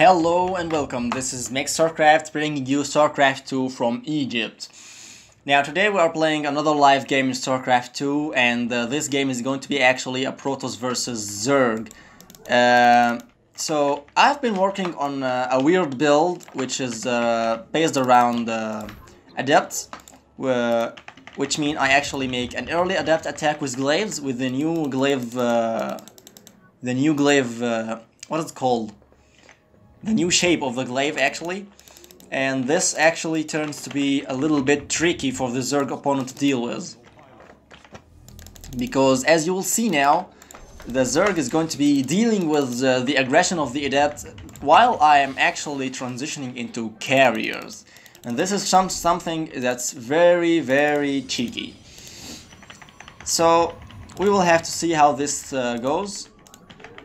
Hello and welcome, this is Megz StarCraft bringing you StarCraft 2 from Egypt. Now today we are playing another live game in StarCraft 2 and this game is going to be actually a Protoss versus Zerg. So I've been working on a weird build which is based around Adepts, which means I actually make an early Adept attack with Glaves with the new Glaive, what is it called? The new shape of the glaive actually, and this actually turns to be a little bit tricky for the Zerg opponent to deal with, because as you will see now, the Zerg is going to be dealing with the aggression of the Adept while I am actually transitioning into carriers, and this is something that's very cheeky. So we will have to see how this goes,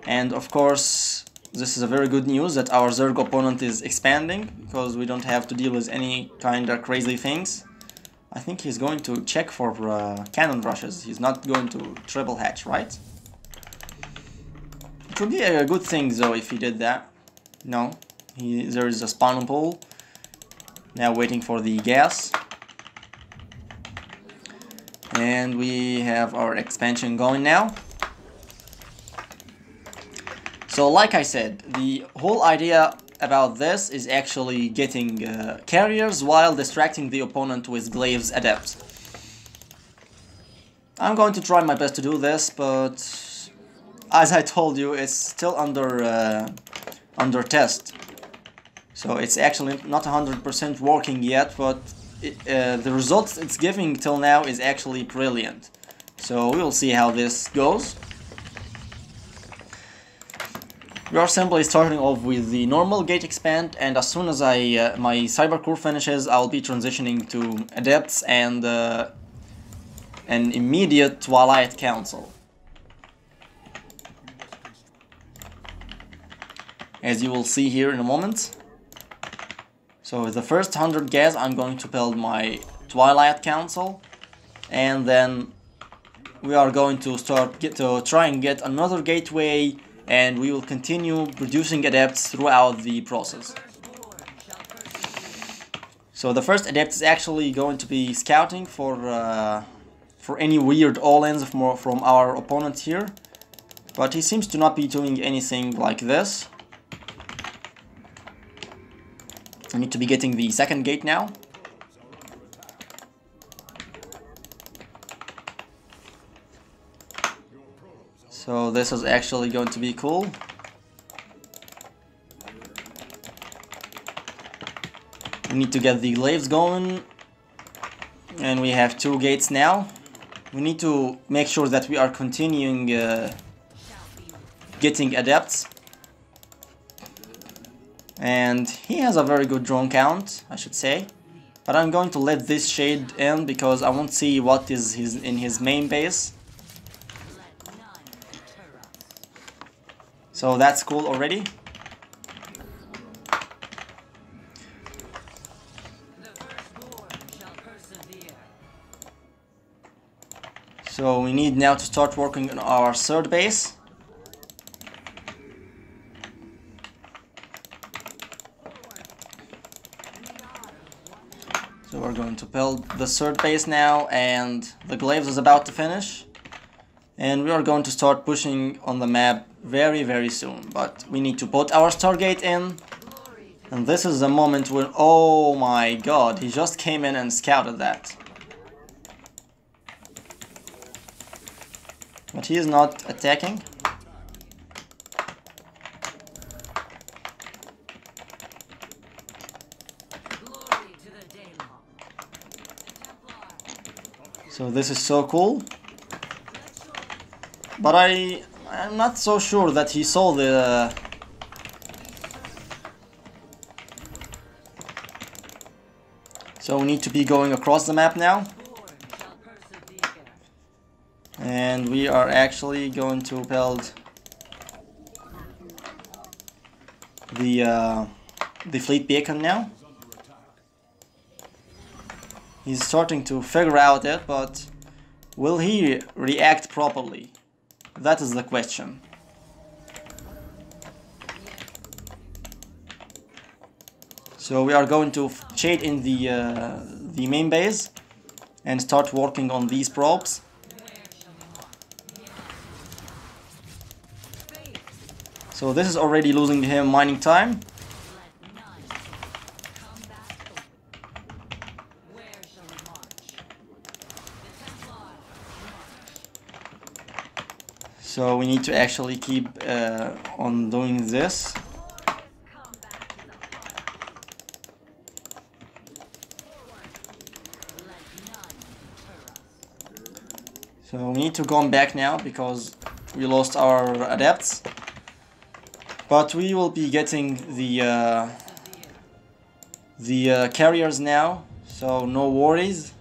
and of course this is a very good news that our Zerg opponent is expanding, because we don't have to deal with any kind of crazy things. I think he's going to check for cannon rushes. He's not going to triple hatch, right? It would be a good thing though if he did that. No, there is a spawn pool. Now waiting for the gas. And we have our expansion going now. So like I said, the whole idea about this is actually getting carriers while distracting the opponent with Glaives Adept. I'm going to try my best to do this, but as I told you, it's still under test. So it's actually not 100% working yet, but the results it's giving till now is actually brilliant. So we will see how this goes. We are simply starting off with the normal gate expand, and as soon as my cyber core finishes, I'll be transitioning to Adepts and an immediate Twilight Council. As you will see here in a moment. So with the first 100 gas, I'm going to build my Twilight Council, and then we are going to try and get another gateway, and we will continue producing Adepts throughout the process. So the first Adept is actually going to be scouting for any weird all-ins from our opponent here, but he seems to not be doing anything like this. I need to be getting the second gate now. So this is actually going to be cool. We need to get the glaives going, and we have 2 gates now. We need to make sure that we are continuing getting Adepts. And he has a very good drone count, I should say. But I'm going to let this shade in because I won't see what is in his main base. So that's cool already. So we need now to start working on our third base. So we're going to build the third base now, and the Glaives is about to finish. And we are going to start pushing on the map very soon, but we need to put our Stargate in, and this is the moment when, oh my god, he just came in and scouted that. But he is not attacking. So this is so cool. But I'm not so sure that he saw the... So we need to be going across the map now. And we are actually going to build the fleet beacon now. He's starting to figure out it, but will he react properly? That is the question. So we are going to shade in the main base and start working on these probes. So this is already losing him mining time. So we need to actually keep on doing this. So we need to go back now because we lost our adepts. But we will be getting the carriers now, so no worries.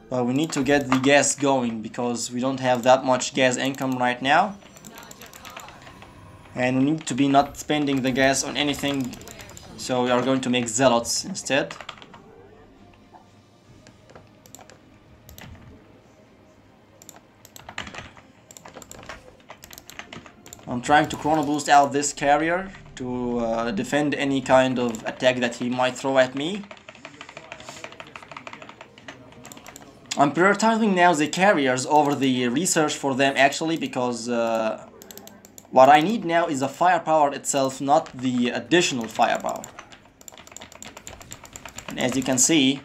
But we need to get the gas going because we don't have that much gas income right now. And we need to be not spending the gas on anything, so we are going to make zealots instead. I'm trying to chrono boost out this carrier to defend any kind of attack that he might throw at me. I'm prioritizing now the carriers over the research for them actually, because what I need now is the firepower itself, not the additional firepower. And as you can see,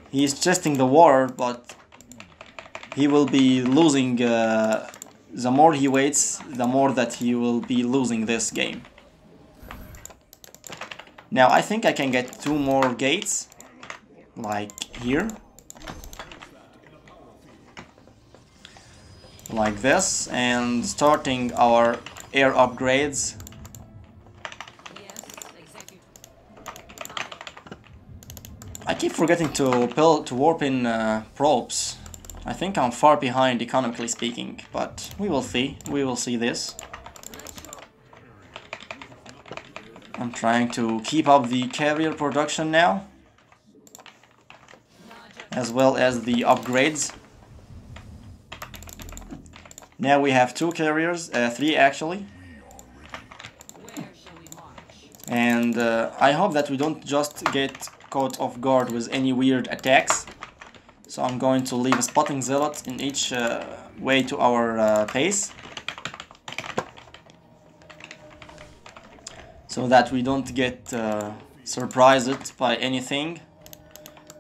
he is testing the water, but he will be losing, the more he waits, the more that he will be losing this game. Now I think I can get 2 more gates, like here. Like this, and starting our air upgrades. I keep forgetting to warp in probes. I think I'm far behind economically speaking, but we will see. We will see this. I'm trying to keep up the carrier production now, as well as the upgrades. Now we have 2 carriers, 3 actually. And I hope that we don't just get caught off guard with any weird attacks. So I'm going to leave a spotting zealot in each way to our base, so that we don't get surprised by anything.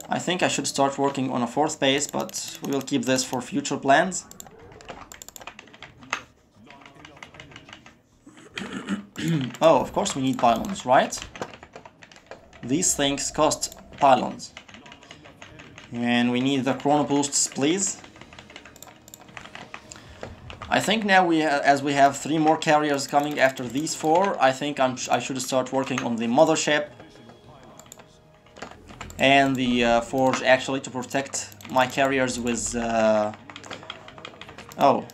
I think I should start working on a 4th base, but we will keep this for future plans. Oh, of course we need pylons, right? These things cost pylons. And we need the chrono boosts, please. I think now as we have 3 more carriers coming after these 4, I think I should start working on the mothership and the forge actually, to protect my carriers with oh,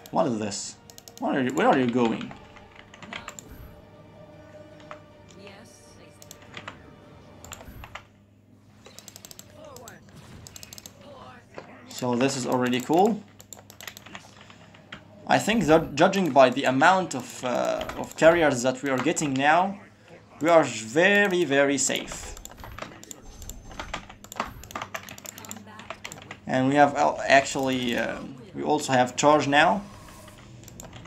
what is this? Where are you going? So this is already cool. I think that judging by the amount of carriers that we are getting now, we are very, very safe. And we have actually, we also have charge now.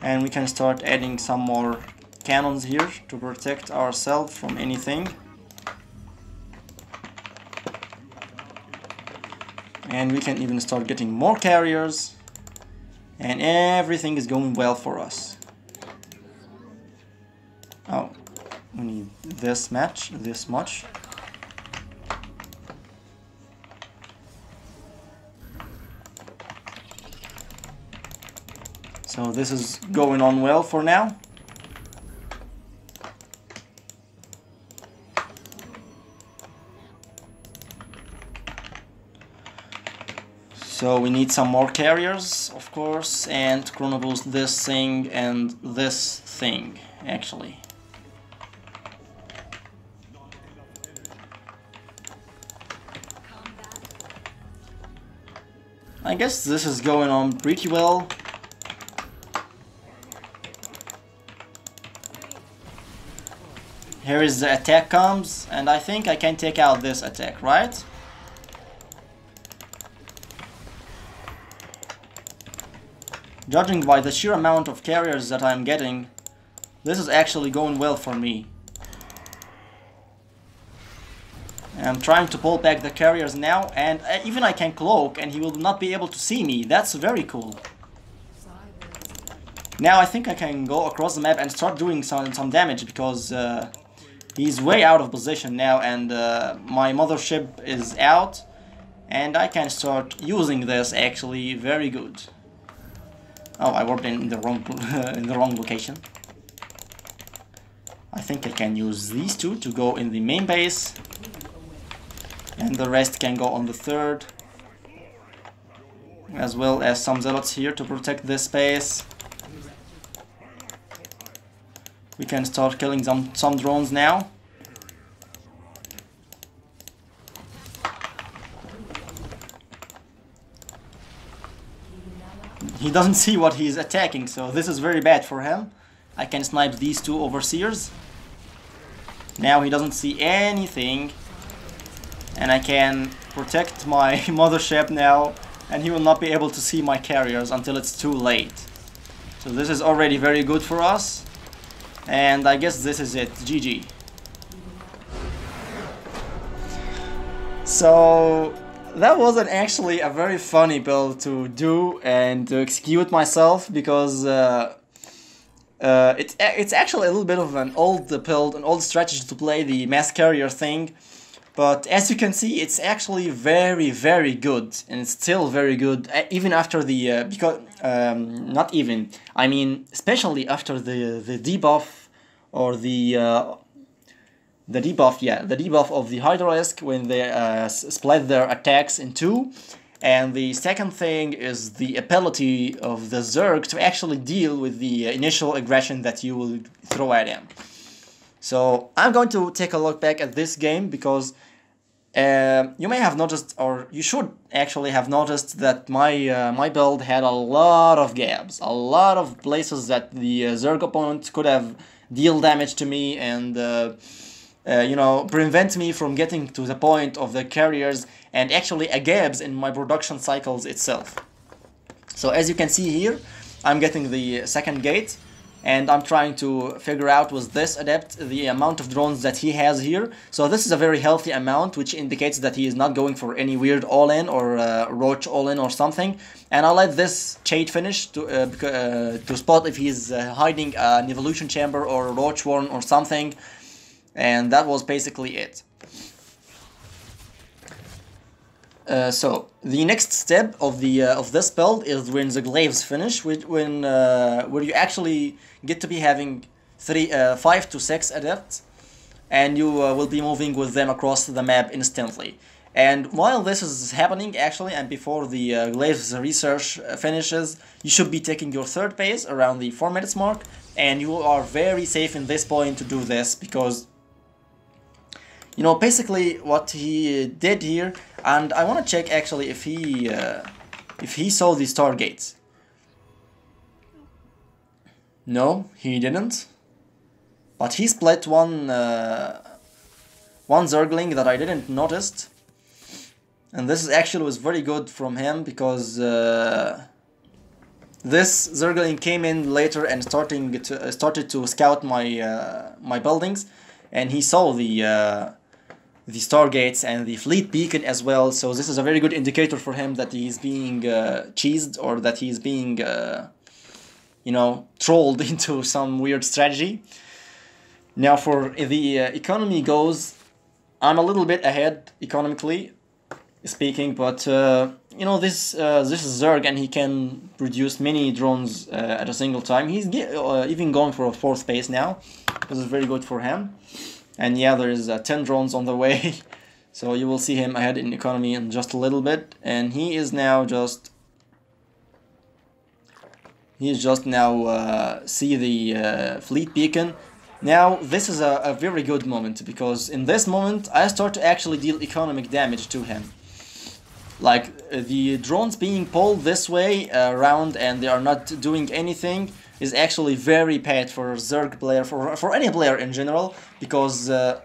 And we can start adding some more cannons here to protect ourselves from anything. And we can even start getting more carriers, and everything is going well for us. Oh, we need this much. So this is going on well for now. So we need some more carriers, of course, and chrono boost this thing and this thing, actually. I guess this is going on pretty well. Here is the attack comes, and I think I can take out this attack, right? Judging by the sheer amount of carriers that I'm getting, this is actually going well for me. I'm trying to pull back the carriers now, and even I can cloak and he will not be able to see me. That's very cool. Now I think I can go across the map and start doing some damage, because he's way out of position now, and my mothership is out, and I can start using this actually very good. Oh, I warped in the wrong in the wrong location. I think I can use these two to go in the main base, and the rest can go on the third, as well as some zealots here to protect this space. We can start killing some drones now. He doesn't see what he's attacking, so this is very bad for him. I can snipe these two overseers. Now he doesn't see anything, and I can protect my mothership now, and he will not be able to see my carriers until it's too late. So this is already very good for us, and I guess this is it. GG. So that wasn't actually a very funny build to do and to execute myself, because it's actually a little bit of an old build, an old strategy to play the mass carrier thing. But as you can see, it's actually very, very good, and it's still very good even after the not even, I mean, especially after the debuff, or the debuff, yeah, the debuff of the Hydralisk, when they split their attacks in two. And the second thing is the ability of the Zerg to actually deal with the initial aggression that you will throw at him. So I'm going to take a look back at this game, because you may have noticed, or you should actually have noticed, that my build had a lot of gaps, a lot of places that the Zerg opponent could have deal damage to me, and you know, prevent me from getting to the point of the carriers, and actually a gaps in my production cycles itself. So as you can see here, I'm getting the second gate, and I'm trying to figure out with this adept the amount of drones that he has here. So this is a very healthy amount, which indicates that he is not going for any weird all-in or roach all-in or something. And I'll let this Chade finish to spot if he's hiding an evolution chamber or a roach warren or something. And that was basically it. So the next step of this build is when the glaves finish, where you actually get to be having 5 to 6 adepts, and you will be moving with them across the map instantly. And while this is happening, actually, and before the glaves research finishes, you should be taking your third base around the 4 minutes mark, and you are very safe in this point to do this, because you know, basically what he did here, and I want to check actually if he saw the stargates. No, he didn't. But he split one Zergling that I didn't notice, and this actually was very good from him, because this Zergling came in later and started to scout my buildings, and he saw the stargates and the fleet beacon as well. So this is a very good indicator for him that he's being cheesed, or that he's being you know, trolled into some weird strategy. Now for the economy goes, I'm a little bit ahead economically speaking, but you know, this is Zerg, and he can produce many drones at a single time. He's even going for a 4th base now. This is very good for him. And yeah, there's 10 drones on the way, so you will see him ahead in economy in just a little bit. And he is now just see the fleet beacon. Now this is a very good moment, because in this moment I start to actually deal economic damage to him. Like the drones being pulled this way around, and they are not doing anything, is actually very bad for a Zerg player, for any player in general, because the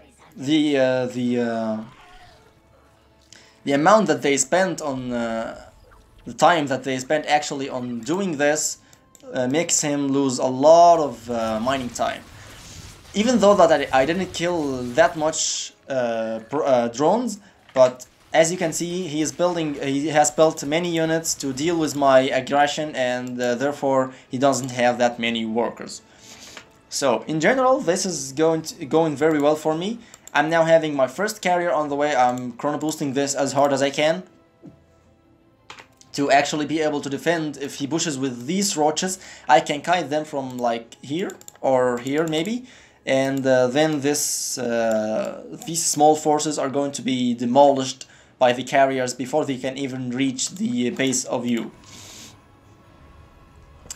amount that they spent on the time that they spent actually on doing this makes him lose a lot of mining time. Even though that I didn't kill that much drones, but as you can see, he has built many units to deal with my aggression, and therefore he doesn't have that many workers. So in general, this is going very well for me. I'm now having my first carrier on the way. I'm chrono boosting this as hard as I can to actually be able to defend. If he pushes with these roaches, I can kite them from like here or here maybe, and then these small forces are going to be demolished by the carriers before they can even reach the base of you.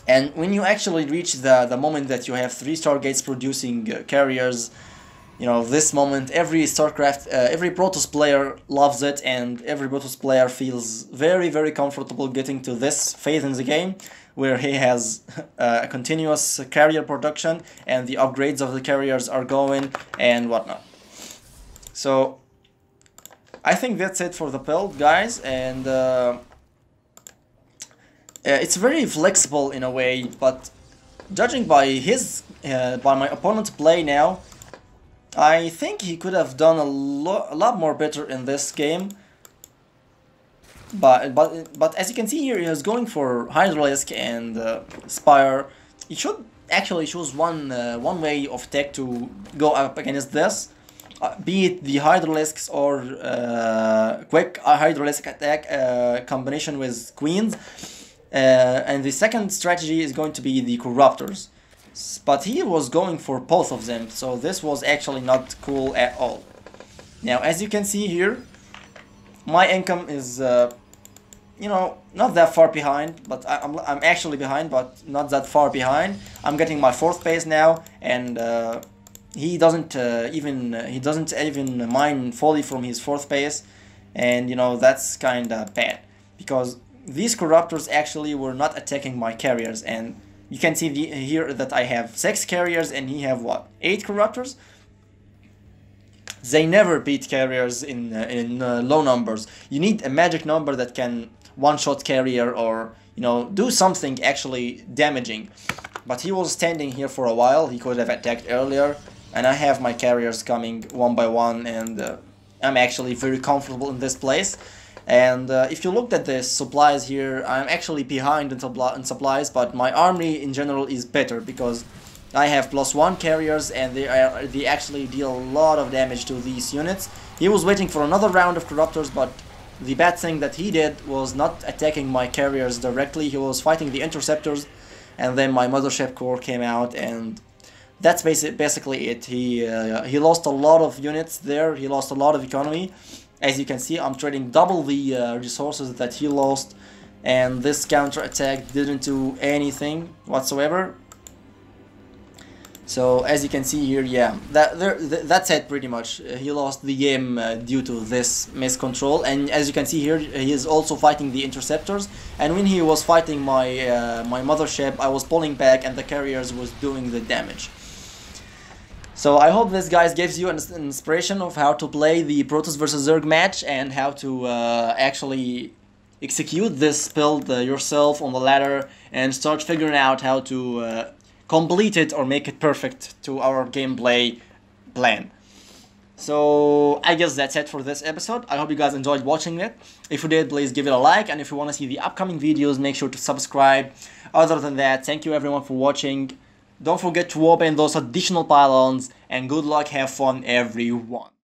And when you actually reach the moment that you have 3 Stargates producing carriers, you know, this moment, every StarCraft, every Protoss player loves it, and every Protoss player feels very, very comfortable getting to this phase in the game, where he has a continuous carrier production, and the upgrades of the carriers are going, and whatnot. So I think that's it for the build, guys, and it's very flexible in a way, but judging by my opponent's play now, I think he could have done a lot more better in this game. But as you can see here, he is going for Hydralisk and Spire. He should actually choose one way of tech to go up against this. Be it the Hydralisks or quick Hydralisk attack combination with Queens. And the second strategy is going to be the Corruptors. But he was going for both of them, so this was actually not cool at all. Now, as you can see here, my income is, you know, not that far behind, but I'm actually behind, but not that far behind. I'm getting my 4th base now, and he doesn't even mine fully from his 4th base, and you know, that's kinda bad, because these Corruptors actually were not attacking my carriers, and you can see here that I have 6 carriers and he have what, 8 Corruptors? They never beat carriers in low numbers. You need a magic number that can one-shot carrier, or you know, do something actually damaging. But he was standing here for a while. He could have attacked earlier, and I have my carriers coming one by one, and I'm actually very comfortable in this place. And if you looked at the supplies here, I'm actually behind in supplies, but my army in general is better because I have +1 carriers, and they actually deal a lot of damage to these units. He was waiting for another round of Corruptors, but the bad thing that he did was not attacking my carriers directly. He was fighting the Interceptors, and then my Mothership Core came out, and that's basically it. He lost a lot of units there. He lost a lot of economy. As you can see, I'm trading double the resources that he lost, and this counter attack didn't do anything whatsoever. So as you can see here, yeah, that's it pretty much. He lost the game due to this miscontrol, and as you can see here, he is also fighting the Interceptors, and when he was fighting my my Mothership, I was pulling back and the carriers was doing the damage. So I hope this, guys, gives you an inspiration of how to play the Protoss vs Zerg match, and how to actually execute this build yourself on the ladder, and start figuring out how to complete it or make it perfect to our gameplay plan. So I guess that's it for this episode. I hope you guys enjoyed watching it. If you did, please give it a like, and if you want to see the upcoming videos, make sure to subscribe. Other than that, thank you everyone for watching. Don't forget to open those additional pylons, and good luck, have fun everyone.